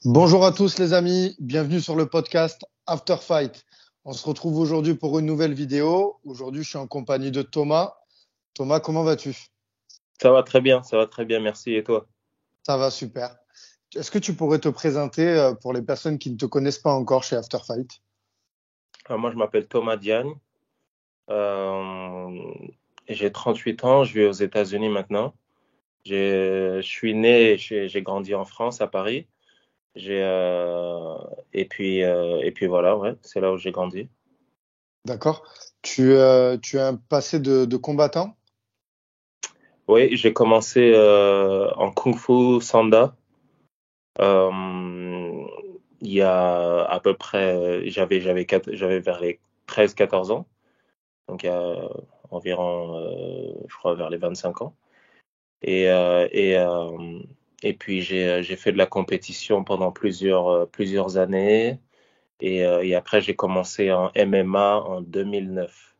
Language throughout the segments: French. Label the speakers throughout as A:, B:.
A: Bonjour à tous les amis, bienvenue sur le podcast After Fight. On se retrouve aujourd'hui pour une nouvelle vidéo. Aujourd'hui, je suis en compagnie de Thomas. Thomas, comment vas-tu?
B: Ça va très bien, merci. Et toi?
A: Ça va super. Est-ce que tu pourrais te présenter pour les personnes qui ne te connaissent pas encore chez After Fight?
B: Moi, je m'appelle Thomas Diagne. Euh, j'ai 38 ans, je vis aux États-Unis maintenant. Je suis né, j'ai grandi en France, à Paris. J'ai, et puis voilà, ouais, c'est là où j'ai grandi.
A: D'accord. Tu as un passé de combattant?
B: Oui, j'ai commencé en Kung Fu Sanda. Euh, il y a à peu près, j'avais vers les 13 14 ans. Donc il y a environ, je crois, vers les 25 ans. Et, euh, et, euh, et puis j'ai fait de la compétition pendant plusieurs années. Et après, j'ai commencé en MMA en 2009.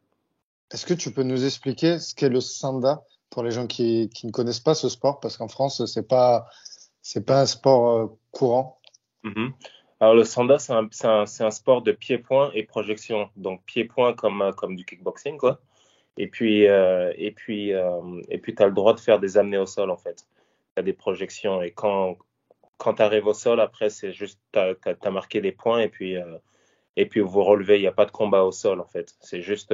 A: Est-ce que tu peux nous expliquer ce qu'est le Sanda pour les gens qui ne connaissent pas ce sport? Parce qu'en France, c'est pas un sport courant.
B: Mhm. Alors le sanda, c'est un sport de pied-point et projection. Donc pied-point comme du kickboxing, quoi. Et puis tu as le droit de faire des amenées au sol, en fait. Tu as des projections. Et quand tu arrives au sol, après, c'est juste, tu as marqué des points et puis vous relevez. Il n'y a pas de combat au sol, en fait. C'est juste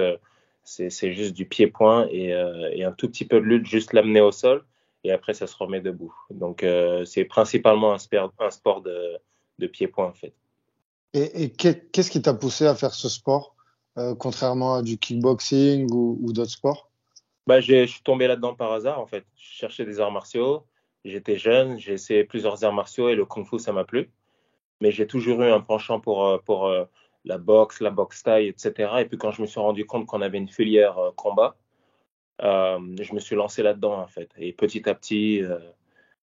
B: du pied-point et un tout petit peu de lutte, juste l'amener au sol. Et après, ça se remet debout. Donc, c'est principalement un sport de pied-point, en fait.
A: Qu'est-ce qui t'a poussé à faire ce sport, contrairement à du kickboxing ou d'autres sports?
B: Bah, je suis tombé là-dedans par hasard, en fait. Je cherchais des arts martiaux. J'étais jeune, j'ai essayé plusieurs arts martiaux et le kung-fu, ça m'a plu. Mais j'ai toujours eu un penchant pour la boxe thaï, etc. Et puis quand je me suis rendu compte qu'on avait une filière combat, je me suis lancé là-dedans, en fait. Et petit à petit,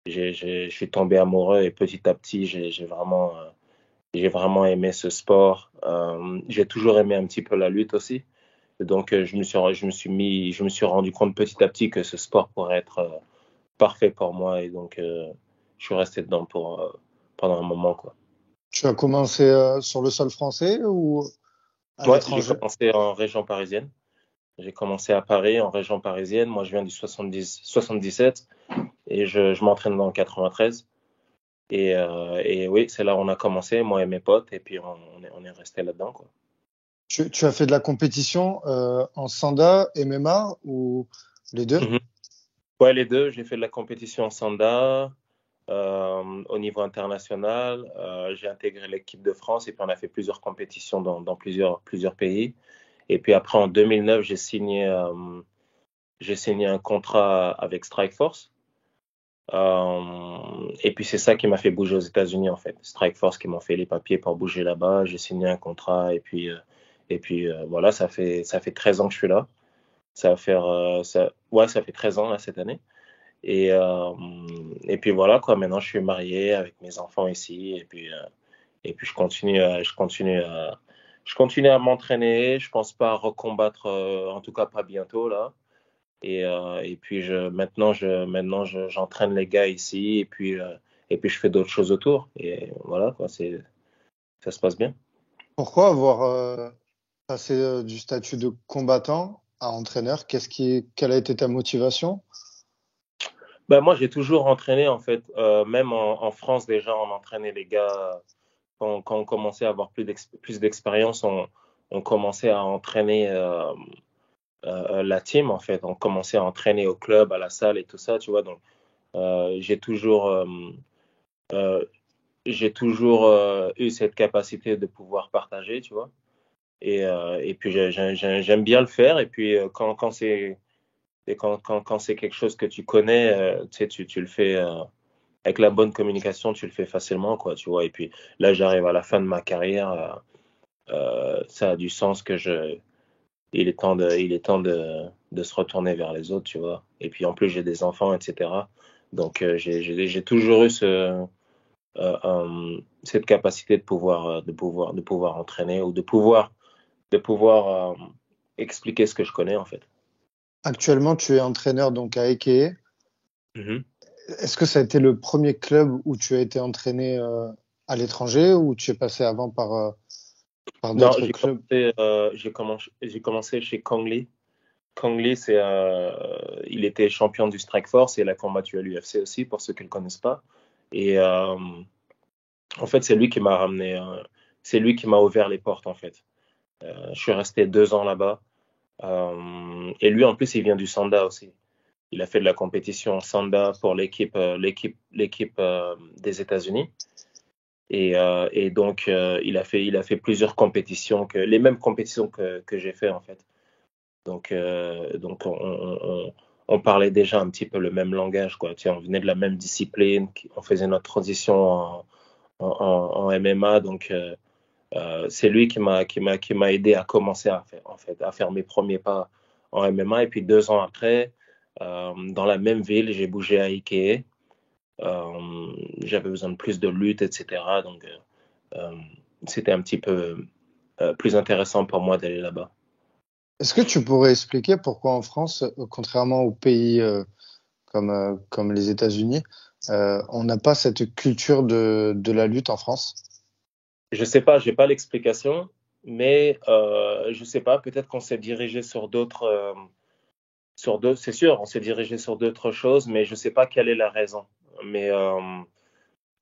B: je suis tombé amoureux et petit à petit, j'ai vraiment aimé ce sport. J'ai toujours aimé un petit peu la lutte aussi. Donc, je me suis rendu compte petit à petit que ce sport pourrait être parfait pour moi. Et donc, je suis resté dedans pendant un moment, quoi.
A: Tu as commencé sur le sol français ou à
B: Ouais, j'ai
A: l'étranger?
B: commencé en région parisienne. J'ai commencé à Paris, en région parisienne. Moi, je viens du 77 et je m'entraîne dans le 93. Et oui, c'est là où on a commencé, moi et mes potes, et puis on est resté là-dedans, quoi.
A: Tu as fait de la compétition en Sanda, MMA ou les deux?
B: Mhm. Ouais, les deux. J'ai fait de la compétition en Sanda, au niveau international. J'ai intégré l'équipe de France et puis on a fait plusieurs compétitions dans plusieurs pays. Et puis après, en 2009, j'ai signé un contrat avec Strikeforce. Et puis c'est ça qui m'a fait bouger aux États-Unis, en fait. Strikeforce qui m'ont fait les papiers pour bouger là-bas. J'ai signé un contrat et puis voilà, ça fait 13 ans que je suis là. Ça va faire ouais, ça fait 13 ans là cette année. Et puis voilà quoi. Maintenant, je suis marié avec mes enfants ici et puis je continue à m'entraîner. Je pense pas recombattre, en tout cas pas bientôt là. Et puis j'entraîne les gars ici et puis je fais d'autres choses autour. Et voilà quoi, ça se passe bien.
A: Pourquoi avoir passé du statut de combattant à entraîneur? Quelle a été ta motivation?
B: Ben, moi, j'ai toujours entraîné en fait, même en France déjà, on entraînait les gars quand on commençait à avoir plus d'expérience, on commençait à entraîner la team en fait. On commençait à entraîner au club, à la salle et tout ça, tu vois. Donc, euh, j'ai toujours eu cette capacité de pouvoir partager, tu vois. Et puis j'aime bien le faire. Et puis quand c'est quelque chose que tu connais, tu sais, tu le fais avec la bonne communication, tu le fais facilement, quoi, tu vois. Et puis là, j'arrive à la fin de ma carrière. Ça a du sens il est temps de se retourner vers les autres, tu vois. Et puis en plus, j'ai des enfants, etc. Donc j'ai toujours eu cette capacité de pouvoir entraîner ou de pouvoir expliquer ce que je connais, en fait.
A: Actuellement, tu es entraîneur donc à Ekeye.
B: Mhm.
A: Est-ce que ça a été le premier club où tu as été entraîné à l'étranger ou tu es passé avant par
B: Non,
A: d'autres clubs?
B: j'ai commencé chez Kangli. Kangli, il était champion du Strike Force et il a combattu à l'UFC aussi, pour ceux qui ne le connaissent pas. Et en fait, c'est lui qui m'a ramené, c'est lui qui m'a ouvert les portes, en fait. Je suis resté 2 ans là-bas. Et lui, en plus, il vient du Sanda aussi. Il a fait de la compétition Sanda pour l'équipe des États-Unis. Et donc, il a fait plusieurs compétitions, les mêmes compétitions que j'ai fait, en fait. Donc on parlait déjà un petit peu le même langage, quoi. Tu sais, on venait de la même discipline, on faisait notre transition en MMA. Donc, c'est lui qui m'a aidé à commencer à faire mes premiers pas en MMA. Et puis 2 ans après, dans la même ville, j'ai bougé à Ikea. J'avais besoin de plus de lutte, etc. Donc, euh, c'était un petit peu plus intéressant pour moi d'aller là-bas.
A: Est-ce que tu pourrais expliquer pourquoi en France, contrairement aux pays comme les États-Unis, on n'a pas cette culture de la lutte en France?
B: Je sais pas, j'ai pas l'explication, mais je sais pas, peut-être qu'on s'est dirigé sur d'autres, c'est sûr, on s'est dirigé sur d'autres choses, mais je sais pas quelle est la raison. Mais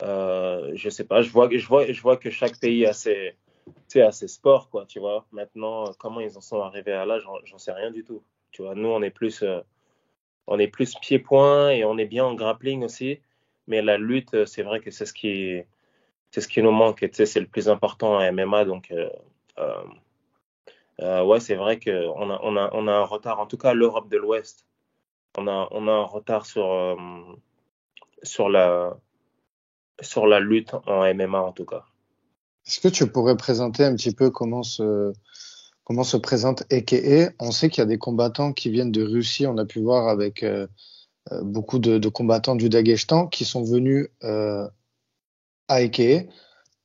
B: je sais pas, je vois que chaque pays a ses sports, quoi, tu vois. Maintenant, comment ils en sont arrivés à là, j'en sais rien du tout. Tu vois, nous, on est plus pied-point et on est bien en grappling aussi, mais la lutte, c'est vrai que c'est ce qui nous manque. Et tu sais, c'est le plus important en MMA, donc. Euh, ouais, c'est vrai qu'on a un retard, en tout cas l'Europe de l'Ouest. On a un retard sur la lutte en MMA, en tout cas.
A: Est-ce que tu pourrais présenter un petit peu comment se présente Eke? On sait qu'il y a des combattants qui viennent de Russie. On a pu voir avec beaucoup de combattants du Daghestan qui sont venus à Eke.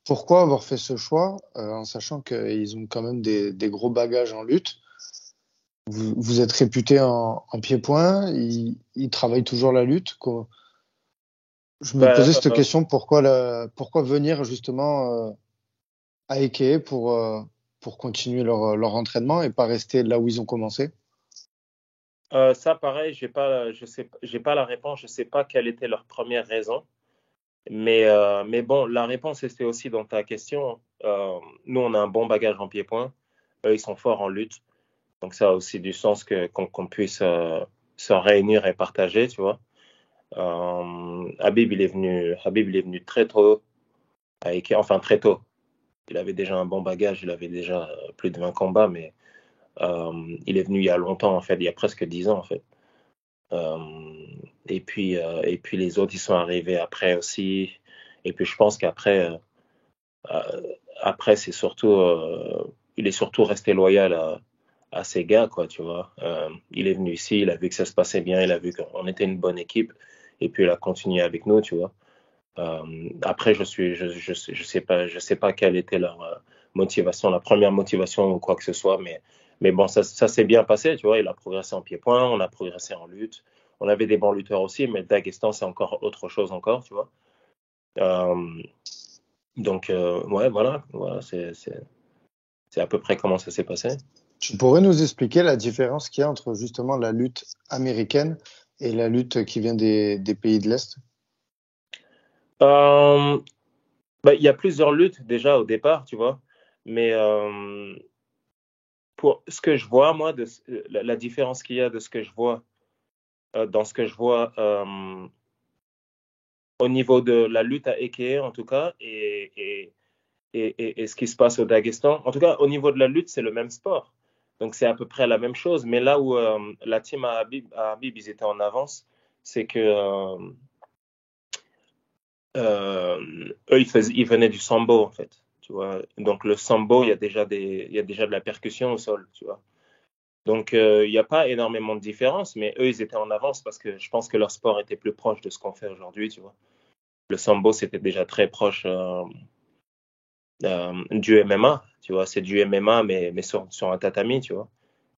A: Pourquoi avoir fait ce choix en sachant qu'ils ont quand même des gros bagages en lutte? Vous êtes réputé en pied-point, ils travaillent toujours la lutte. Je me
B: Bah,
A: posais cette question, pourquoi venir justement à Eke pour continuer leur entraînement et pas rester là où ils ont commencé?
B: ça, pareil, j'ai pas la réponse. Je sais pas quelle était leur première raison. Mais bon, la réponse était aussi dans ta question. Nous, on a un bon bagage en pied-point. Eux, ils sont forts en lutte. Donc, ça a aussi du sens qu'on puisse se réunir et partager, tu vois. Habib, il est venu très tôt, enfin très tôt. Il avait déjà un bon bagage, il avait déjà plus de 20 combats, mais il est venu il y a longtemps, en fait, il y a presque 10 ans, en fait. Et puis les autres, ils sont arrivés après aussi. Et puis je pense qu'après, il est surtout resté loyal à ses gars, quoi, tu vois. Il est venu ici, il a vu que ça se passait bien, il a vu qu'on était une bonne équipe, et puis il a continué avec nous, tu vois. Après, je sais pas quelle était leur motivation, la première motivation ou quoi que ce soit, mais bon, ça s'est bien passé, tu vois. Il a progressé en pied-point, on a progressé en lutte. On avait des bons lutteurs aussi, mais le Daghestan, c'est encore autre chose encore, tu vois. Euh, donc, ouais, voilà, c'est à peu près comment ça s'est passé.
A: Tu pourrais nous expliquer la différence qu'il y a entre justement la lutte américaine et la lutte qui vient des pays de l'Est?
B: Euh, bah, il y a plusieurs luttes déjà au départ, tu vois, mais pour ce que je vois, moi, la différence qu'il y a de ce que je vois dans ce que je vois au niveau de la lutte à Eke, en tout cas, et ce qui se passe au Daghestan. En tout cas, au niveau de la lutte, c'est le même sport. Donc, c'est à peu près la même chose. Mais là où la team à Habib, ils étaient en avance, c'est que eux, ils venaient du sambo, en fait. Tu vois. Donc, le sambo, il y a déjà de la percussion au sol, tu vois. Donc, il n'y a pas énormément de différence, mais eux, ils étaient en avance parce que je pense que leur sport était plus proche de ce qu'on fait aujourd'hui, tu vois. Le sambo, c'était déjà très proche du MMA, tu vois. C'est du MMA, mais sur un tatami, tu vois.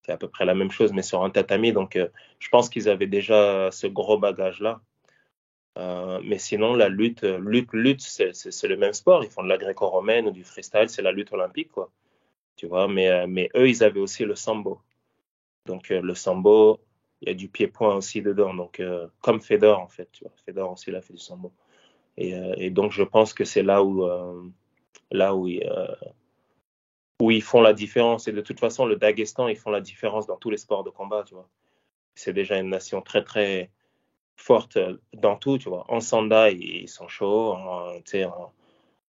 B: C'est à peu près la même chose, mais sur un tatami. Donc, je pense qu'ils avaient déjà ce gros bagage-là. Mais sinon, la lutte, c'est le même sport. Ils font de la gréco-romaine ou du freestyle, c'est la lutte olympique, quoi. Tu vois, mais eux, ils avaient aussi le sambo. Donc, le sambo, il y a du pied-point aussi dedans. Donc, comme Fedor, en fait, tu vois. Fedor aussi, il a fait du sambo. Et donc, je pense que c'est là où ils font la différence. Et de toute façon, le Daghestan, ils font la différence dans tous les sports de combat, tu vois. C'est déjà une nation très, très forte dans tout, tu vois. En sanda, ils sont chauds, tu sais,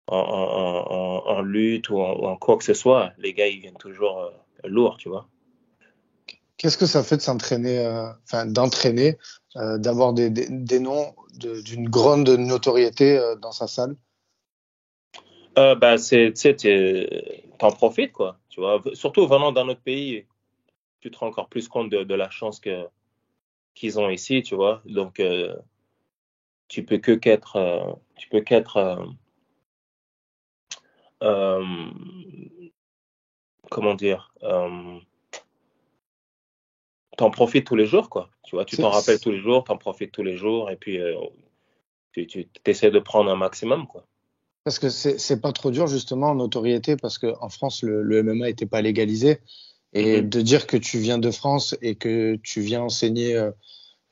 B: en lutte ou en quoi que ce soit. Les gars, ils viennent toujours lourds, tu vois.
A: Qu'est-ce que ça fait de s'entraîner, enfin d'entraîner, d'avoir des noms d'une grande notoriété dans sa salle?
B: Bah, tu sais, t'en profites, quoi. Tu vois, surtout venant d'un autre pays, tu te rends encore plus compte de la chance qu'ils ont ici, tu vois. Donc, tu peux que qu'être, tu peux qu'être, euh, comment dire, t'en profites tous les jours, quoi. Tu vois, tu t'en rappelles
A: C'est-
B: tous les jours, t'en profites tous les jours, et puis tu essaies de prendre un maximum, quoi.
A: Parce que c'est pas trop dur justement en notoriété parce que en France le MMA était pas légalisé et
B: Mhm.
A: de dire que tu viens de France et que tu viens enseigner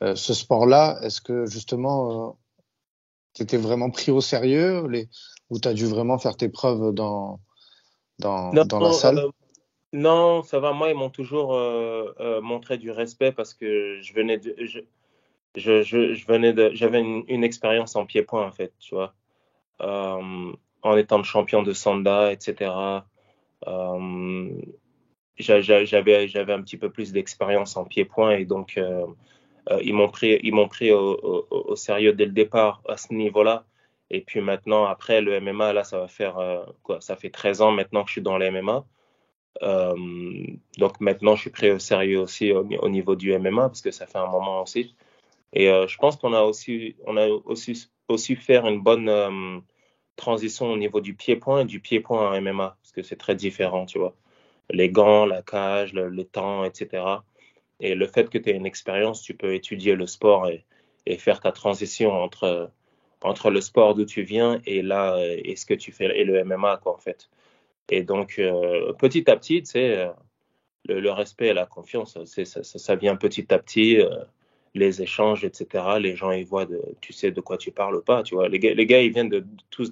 A: ce sport-là, est-ce que justement tu étais vraiment pris au sérieux ou tu as dû vraiment faire tes preuves
B: Non,
A: dans la salle?
B: non, ça va. Moi, ils m'ont toujours montré du respect parce que j'avais une expérience en pied-point, en fait, tu vois. En étant champion de Sanda, etc. Euh, j'avais un petit peu plus d'expérience en pied-point et donc ils m'ont pris au sérieux dès le départ à ce niveau-là. Et puis maintenant, après le MMA, là, ça va faire quoi? Ça fait 13 ans maintenant que je suis dans le MMA. Euh, donc maintenant, je suis pris au sérieux aussi au niveau du MMA parce que ça fait un moment aussi. Et je pense qu'on a aussi faire une bonne transition au niveau du pied-point et du pied-point en MMA parce que c'est très différent, tu vois. Les gants, la cage, le temps, etc. Et le fait que tu aies une expérience, tu peux étudier le sport et faire ta transition entre le sport d'où tu viens et là, et ce que tu fais, et le MMA, quoi, en fait. Et donc, petit à petit, tu sais, le respect et la confiance, ça vient petit à petit, les échanges, etc. Les gens, ils voient, tu sais de quoi tu parles ou pas, tu vois. Les gars, ils viennent tous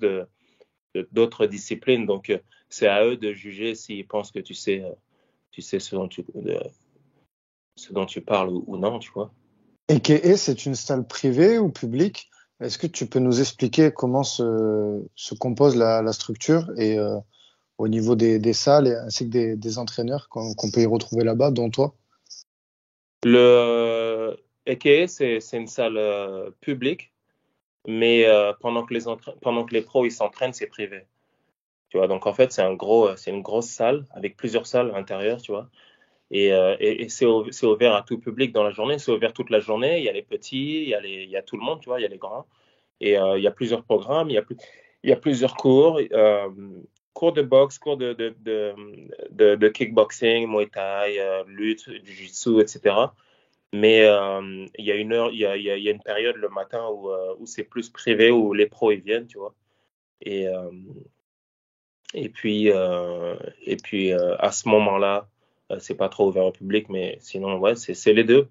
B: d'autres disciplines, donc c'est à eux de juger s'ils pensent que tu sais ce dont tu parles ou non, tu vois.
A: AKA, c'est une salle privée ou publique? Est-ce que tu peux nous expliquer comment se compose la structure et au niveau des salles ainsi que des entraîneurs qu'on peut y retrouver là-bas, dont toi?
B: Le AKA, c'est une salle publique, mais pendant que les pros ils s'entraînent, c'est privé. Tu vois, donc en fait, c'est une grosse salle avec plusieurs salles à l'intérieur, tu vois. Et c'est ouvert à tout public dans la journée. C'est ouvert toute la journée. Il y a les petits, il y a tout le monde, tu vois, il y a les grands. Et il y a plusieurs programmes, il y a plusieurs cours. Cours de boxe, cours de kickboxing, muay thai, lutte, jiu-jitsu, etc. Mais il y a une heure, il y a une période le matin où c'est plus privé, où les pros ils viennent, tu vois. Et, euh, et puis à ce moment-là, c'est pas trop ouvert au public, mais sinon, ouais, c'est les deux,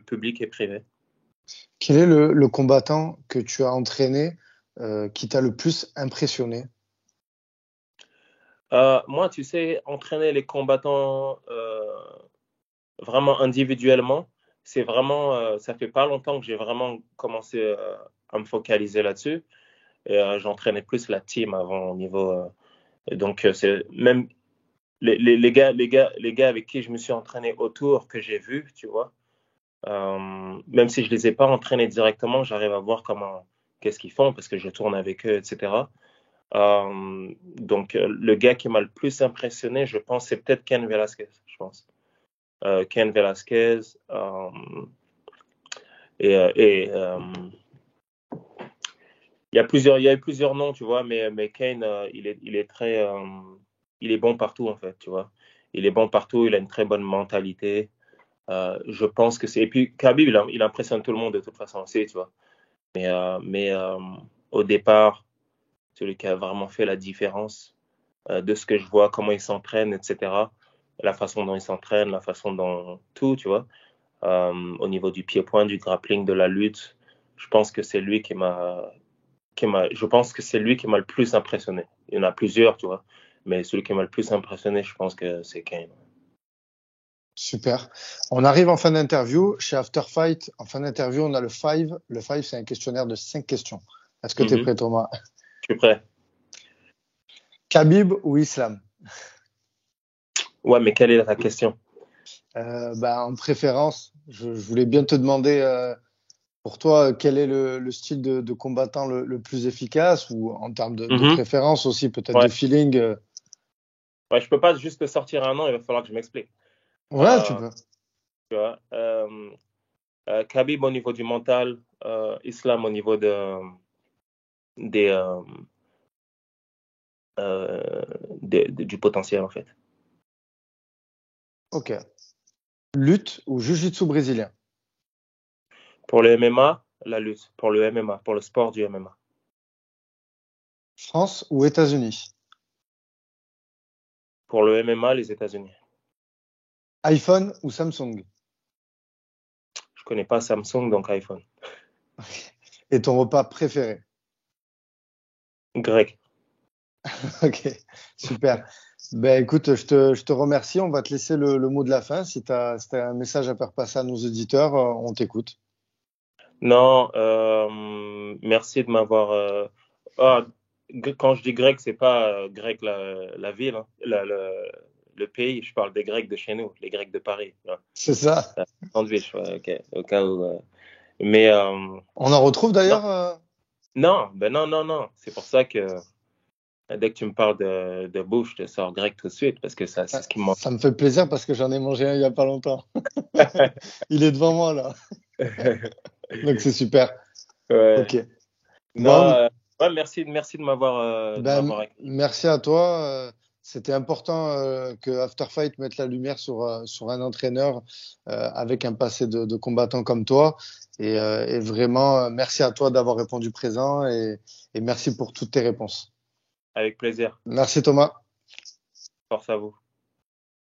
B: public et privé.
A: Quel est le combattant que tu as entraîné qui t'a le plus impressionné?
B: Moi, tu sais, entraîner les combattants vraiment individuellement, c'est vraiment, ça fait pas longtemps que j'ai vraiment commencé à me focaliser là-dessus. Et j'entraînais plus la team avant au niveau. Et donc, c'est même les gars avec qui je me suis entraîné autour, que j'ai vus, tu vois. Même si je les ai pas entraînés directement, j'arrive à voir qu'est-ce qu'ils font parce que je tourne avec eux, etc. Donc, le gars qui m'a le plus impressionné, je pense, c'est peut-être Ken Velasquez, je pense. Ken Velasquez. Et il y a plusieurs noms, tu vois, mais Ken, il est bon partout, en fait, tu vois. Il est bon partout, il a une très bonne mentalité. Je pense que c'est. Et puis, Khabib, il impressionne tout le monde de toute façon aussi, tu vois. Mais au départ, celui qui a vraiment fait la différence de ce que je vois, comment il s'entraîne, etc. La façon dont il s'entraîne, la façon dont tout, tu vois, au niveau du pied-point, du grappling, de la lutte, je pense que c'est lui je pense que c'est lui qui m'a le plus impressionné. Il y en a plusieurs, tu vois, mais celui qui m'a le plus impressionné, je pense que c'est Kane.
A: Super. On arrive en fin d'interview. Chez After Fight, en fin d'interview, on a le five. Le five, c'est un questionnaire de 5 questions. Est-ce que tu es
B: Mhm.
A: prêt, Thomas?
B: Je suis prêt.
A: Khabib ou Islam?
B: Ouais, mais quelle est ta question?
A: En préférence, je voulais bien te demander, pour toi, quel est le style de combattant le plus efficace ou en termes de
B: Mhm.
A: préférence aussi, peut-être de
B: Ouais.
A: feeling.
B: Ouais, je peux pas juste te sortir un nom, il va falloir que je m'explique.
A: Ouais, tu
B: Euh,
A: peux.
B: Tu vois, Khabib au niveau du mental, Islam au niveau des, euh, du potentiel en fait.
A: Ok. Lutte ou jiu-jitsu brésilien?
B: Pour le MMA, la lutte. Pour le MMA, pour le sport du MMA.
A: France ou États-Unis?
B: Pour le MMA, les États-Unis.
A: iPhone ou Samsung?
B: Je connais pas Samsung, donc iPhone.
A: Et ton repas préféré?
B: Grec.
A: Ok, super. Ben écoute, je te remercie. On va te laisser le mot de la fin. Si tu as un message à faire passer à nos auditeurs, on t'écoute.
B: Non, merci de m'avoir. Ah, quand je dis grec, c'est pas grec la ville, hein, le pays. Je parle des Grecs de chez nous, les Grecs de Paris. Tu vois.
A: C'est ça.
B: Sandwich, ouais, ok. Au cas où. Mais
A: On en retrouve
B: non,
A: d'ailleurs.
B: non, ben non, non, non. C'est pour ça que dès que tu me parles de bouffe, je te sors grec tout de suite parce que ça, c'est ce qui me manque.
A: Ça me fait plaisir parce que j'en ai mangé un il y a pas longtemps. Il est devant moi là. Donc c'est super.
B: Ouais.
A: Ok.
B: Non,
A: Bon,
B: ouais, merci de
A: ben
B: m'avoir accueilli.
A: merci à toi. C'était important que After Fight mette la lumière sur un entraîneur avec un passé de combattant comme toi. Et vraiment, merci à toi d'avoir répondu présent et merci pour toutes tes réponses.
B: Avec plaisir.
A: Merci Thomas.
B: Force à vous.